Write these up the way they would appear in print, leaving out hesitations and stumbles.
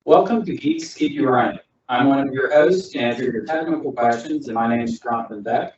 Welcome to Geeks Keep You Running. I'm one of your hosts to answer your technical questions, and my name is Jonathan Beck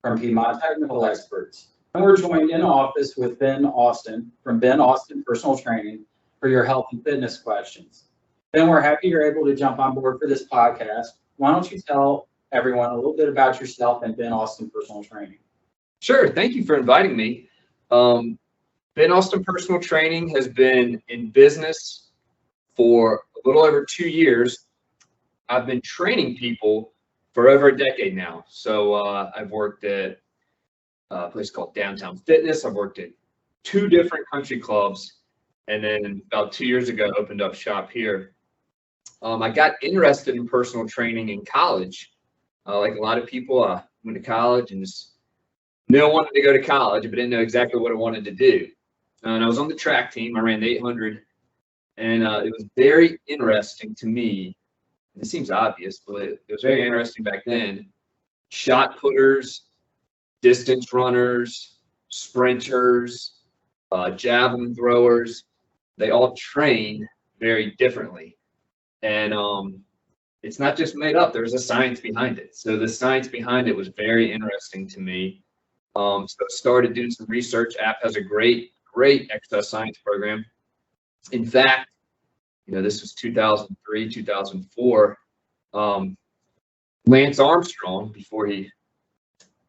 from Piedmont Technical Experts. And we're joined in office with Ben Austin from Ben Austin Personal Training for your health and fitness questions. Ben, we're happy you're able to jump on board for this podcast. Why don't you tell everyone a little bit about yourself and Ben Austin Personal Training? Sure. Thank you for inviting me. Ben Austin Personal Training has been in business for a little over 2 years. I've been training people for over a decade now. So I've worked at a place called Downtown Fitness. I've worked at 2 different country clubs. And then about 2 years ago, opened up shop here. I got interested in personal training in college. Like a lot of people, I went to college and just knew I wanted to go to college, but didn't know exactly what I wanted to do. And I was on the track team. I ran the 800, and it was very interesting to me. It seems obvious, but it was very interesting back then. Shot putters, distance runners, sprinters, javelin throwers, they all train very differently. And it's not just made up. There's a science behind it. So the science behind it was very interesting to me. So I started doing some research. App has a great exercise science program. In fact, this was 2003, 2004. Lance Armstrong, before he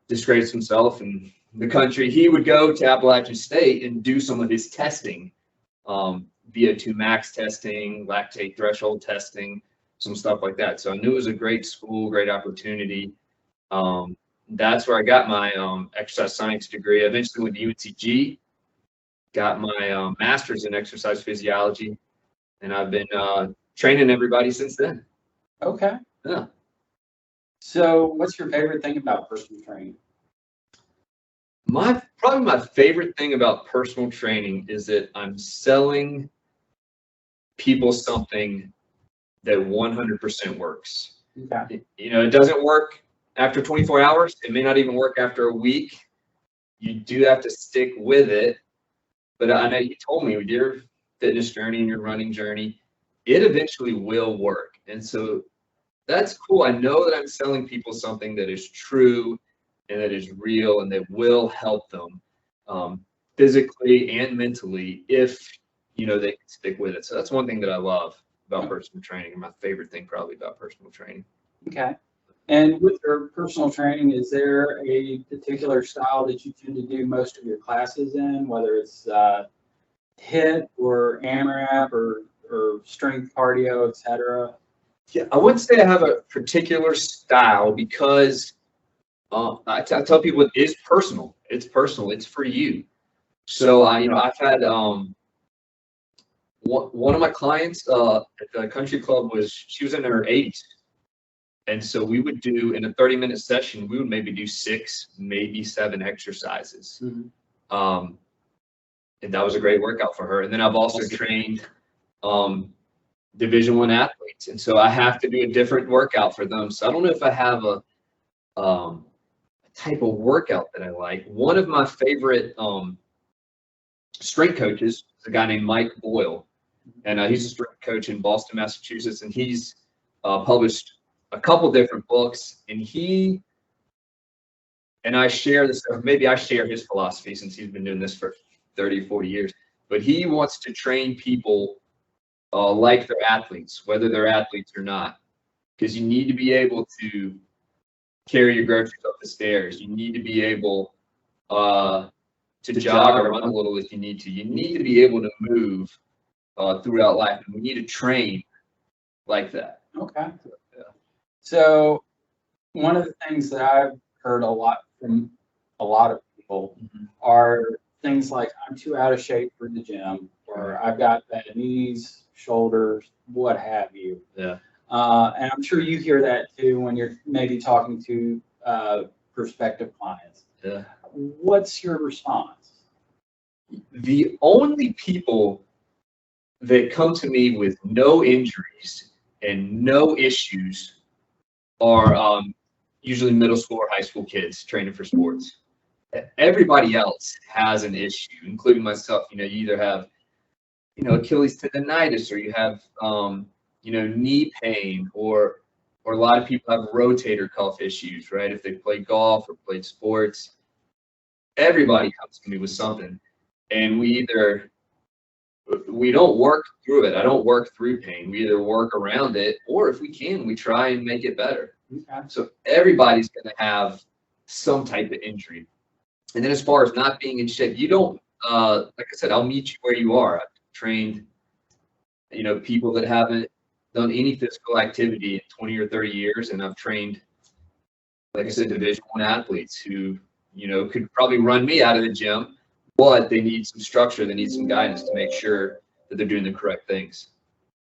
disgraced himself in the country, he would go to Appalachian State and do some of his testing, VO2 max testing, lactate threshold testing, some stuff like that. So I knew it was a great school, great opportunity. That's where I got my exercise science degree. I eventually went to UNCG, got my master's in exercise physiology, and I've been training everybody since then. Okay. Yeah. So what's your favorite thing about personal training? Probably my favorite thing about personal training is that I'm selling people something that 100% works. Okay. It doesn't work after 24 hours. It may not even work after a week. You do have to stick with it. But I know you told me with your fitness journey and your running journey, it eventually will work. And so that's cool. I know that I'm selling people something that is true and that is real and that will help them physically and mentally if, they can stick with it. So that's one thing that I love about personal training, and my favorite thing probably about personal training. Okay. And with your personal training, is there a particular style that you tend to do most of your classes in, whether it's HIIT or AMRAP or strength cardio, etc.? Yeah, I wouldn't say I have a particular style because I tell people it is personal. It's personal. It's for you. So I've had one of my clients at the country club she was in her 80s. And so we would do, in a 30-minute session, we would maybe do 6, maybe 7 exercises. Mm-hmm. And that was a great workout for her. And then I've also trained Division I athletes. And so I have to do a different workout for them. So I don't know if I have a type of workout that I like. One of my favorite strength coaches is a guy named Mike Boyle. And he's a strength coach in Boston, Massachusetts. And he's published a couple different books, and I share this, or maybe I share his philosophy since he's been doing this for 30, 40 years, but he wants to train people like they're athletes, whether they're athletes or not, because you need to be able to carry your groceries up the stairs. You need to be able to jog or run a little if you need to. You need to be able to move throughout life, and we need to train like that. Okay. So one of the things that I've heard a lot from a lot of people are things like, I'm too out of shape for the gym, or I've got bad knees, shoulders, what have you. Yeah. And I'm sure you hear that too when you're maybe talking to prospective clients. Yeah. What's your response? The only people that come to me with no injuries and no issues are usually middle school or high school kids training for sports. Everybody else has an issue, including myself. You either have, Achilles tendonitis, or you have knee pain, or a lot of people have rotator cuff issues, right? If they play golf or played sports, everybody comes to me with something, and we don't work through it. I don't work through pain. We either work around it, or if we can, we try and make it better. Okay. So everybody's going to have some type of injury. And then as far as not being in shape, you don't, like I said, I'll meet you where you are. I've trained, people that haven't done any physical activity in 20 or 30 years. And I've trained, like I said, Division I athletes who, could probably run me out of the gym, but they need some structure. They need some guidance to make sure that they're doing the correct things.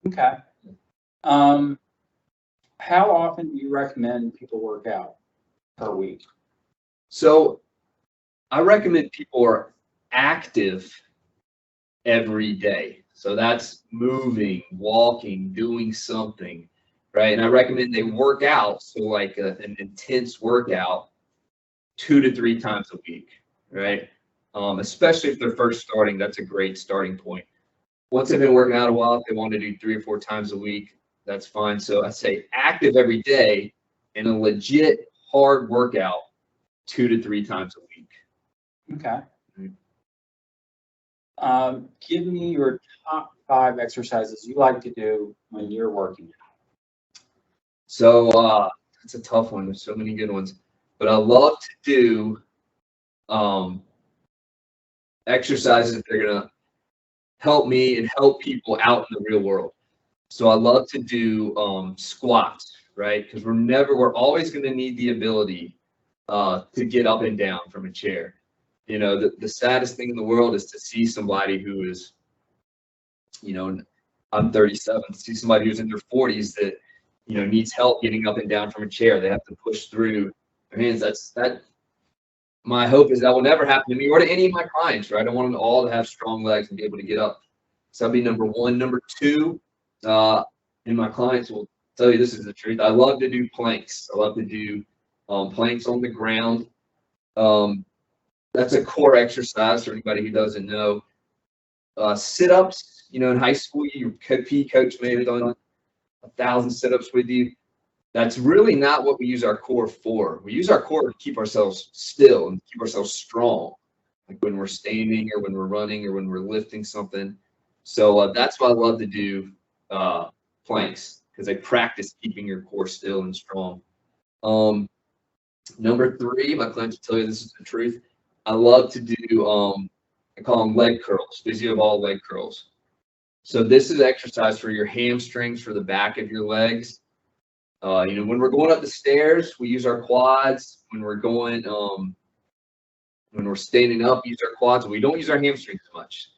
Okay. How often do you recommend people work out per week? So I recommend people are active every day. So that's moving, walking, doing something, right? And I recommend they work out, so like an intense workout 2 to 3 times a week, right? Especially if they're first starting, that's a great starting point. Once they've been working out a while, if they want to do 3 or 4 times a week, that's fine. So I say active every day and a legit hard workout 2 to 3 times a week. Okay. Give me your top 5 exercises you like to do when you're working out. So that's a tough one. There's so many good ones, but I love to do exercises that are gonna help me and help people out in the real world. So I love to do squats, right? Because we're always going to need the ability to get up and down from a chair. The saddest thing in the world is to see somebody who is, I'm 37, to see somebody who's in their 40s that, needs help getting up and down from a chair. They have to push through their hands. My hope is that will never happen to me or to any of my clients, right? I want them all to have strong legs and be able to get up. So that'd be number 1. Number 2, and my clients will tell you this is the truth. I love to do planks. I love to do planks on the ground. That's a core exercise for anybody who doesn't know. Sit-ups, in high school, your PE coach may have done 1,000 sit-ups with you. That's really not what we use our core for. We use our core to keep ourselves still and keep ourselves strong, like when we're standing or when we're running or when we're lifting something. So that's why I love to do planks, because they practice keeping your core still and strong. Number 3, my clients will tell you this is the truth. I love to do, I call them leg curls, physio ball leg curls. So this is exercise for your hamstrings, for the back of your legs. When we're going up the stairs, we use our quads. When we're going, when we're standing up, we use our quads. We don't use our hamstrings much.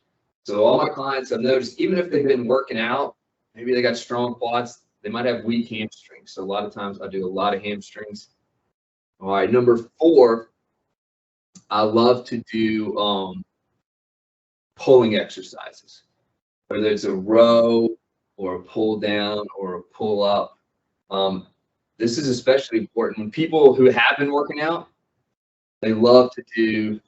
So all my clients, I've noticed, even if they've been working out, maybe they got strong quads, they might have weak hamstrings. So a lot of times I do a lot of hamstrings. All right, number 4, I love to do pulling exercises, whether it's a row or a pull down or a pull up. This is especially important when people who have been working out, they love to do,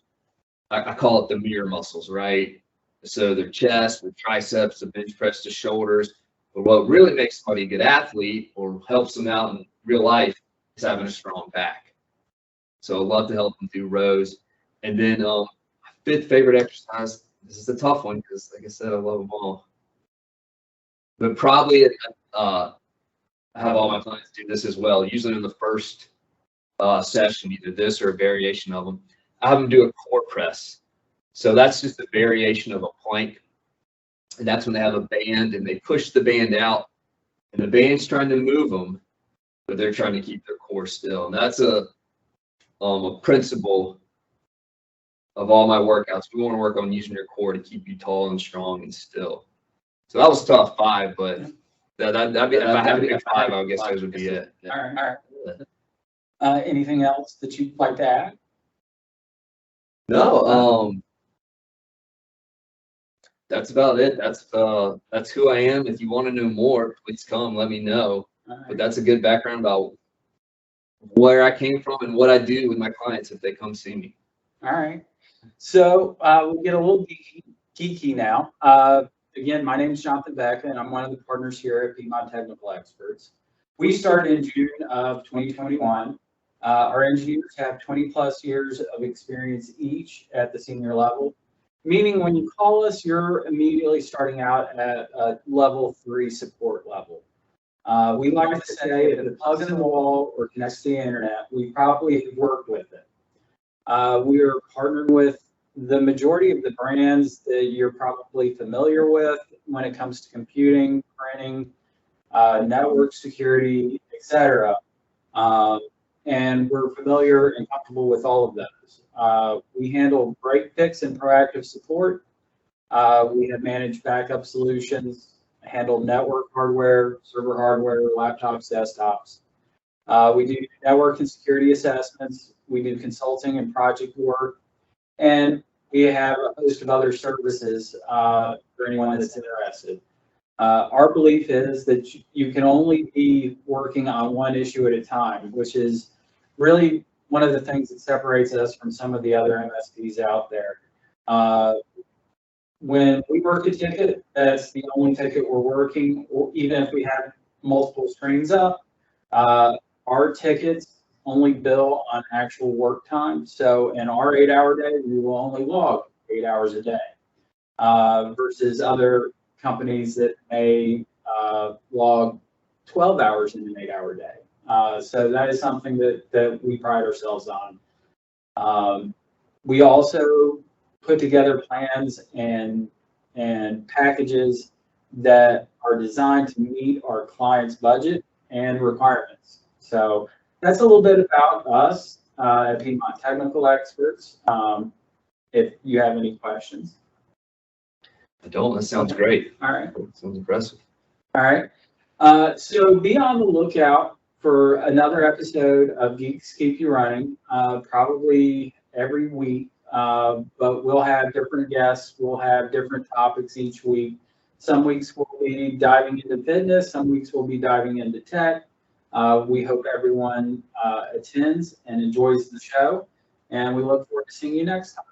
I call it the mirror muscles, right? So their chest, their triceps, the bench press, the shoulders. But what really makes somebody a good athlete or helps them out in real life is having a strong back. So I love to help them do rows. And then 5th favorite exercise, this is a tough one because, like I said, I love them all. But probably I have all my clients do this as well. Usually in the first session, either this or a variation of them. I have them do a core press. So that's just a variation of a plank. And that's when they have a band and they push the band out. And the band's trying to move them, but they're trying to keep their core still. And that's a principle of all my workouts. We want to work on using your core to keep you tall and strong and still. So that was top 5, but that'd be, if I had to pick 5, I guess those would be it. All right. Anything else that you'd like to add? No, that's about it. That's who I am. If you want to know more, please come, let me know. Right. But that's a good background about where I came from and what I do with my clients if they come see me. All right. So we'll get a little geeky now. again, my name is Jonathan Beck, and I'm one of the partners here at Piedmont Technical Experts. We started in June of 2021. Our engineers have 20+ years of experience each at the senior level, meaning when you call us, you're immediately starting out at a level 3 support level. We like to say if it plugs in the wall or connects to the internet, we probably have worked with it. We are partnered with the majority of the brands that you're probably familiar with when it comes to computing, printing, network security, etc. And we're familiar and comfortable with all of those. We handle break fix and proactive support. We have managed backup solutions, handled network hardware, server hardware, laptops, desktops. We do network and security assessments. We do consulting and project work. And we have a host of other services for anyone that's interested. Our belief is that you can only be working on one issue at a time, which is really one of the things that separates us from some of the other MSPs out there. When we work a ticket, that's the only ticket we're working, or even if we have multiple screens up, our tickets only bill on actual work time. So in our 8-hour day, we will only log 8 hours a day versus other companies that may log 12 hours in an 8-hour day. So that is something that we pride ourselves on. We also put together plans and packages that are designed to meet our clients' budget and requirements. So that's a little bit about us at Piedmont Technical Experts. If you have any questions. I don't. That sounds great. All right. Sounds impressive. All right. So be on the lookout for another episode of Geeks Keep You Running, probably every week. But we'll have different guests. We'll have different topics each week. Some weeks we'll be diving into fitness. Some weeks we'll be diving into tech. We hope everyone attends and enjoys the show. And we look forward to seeing you next time.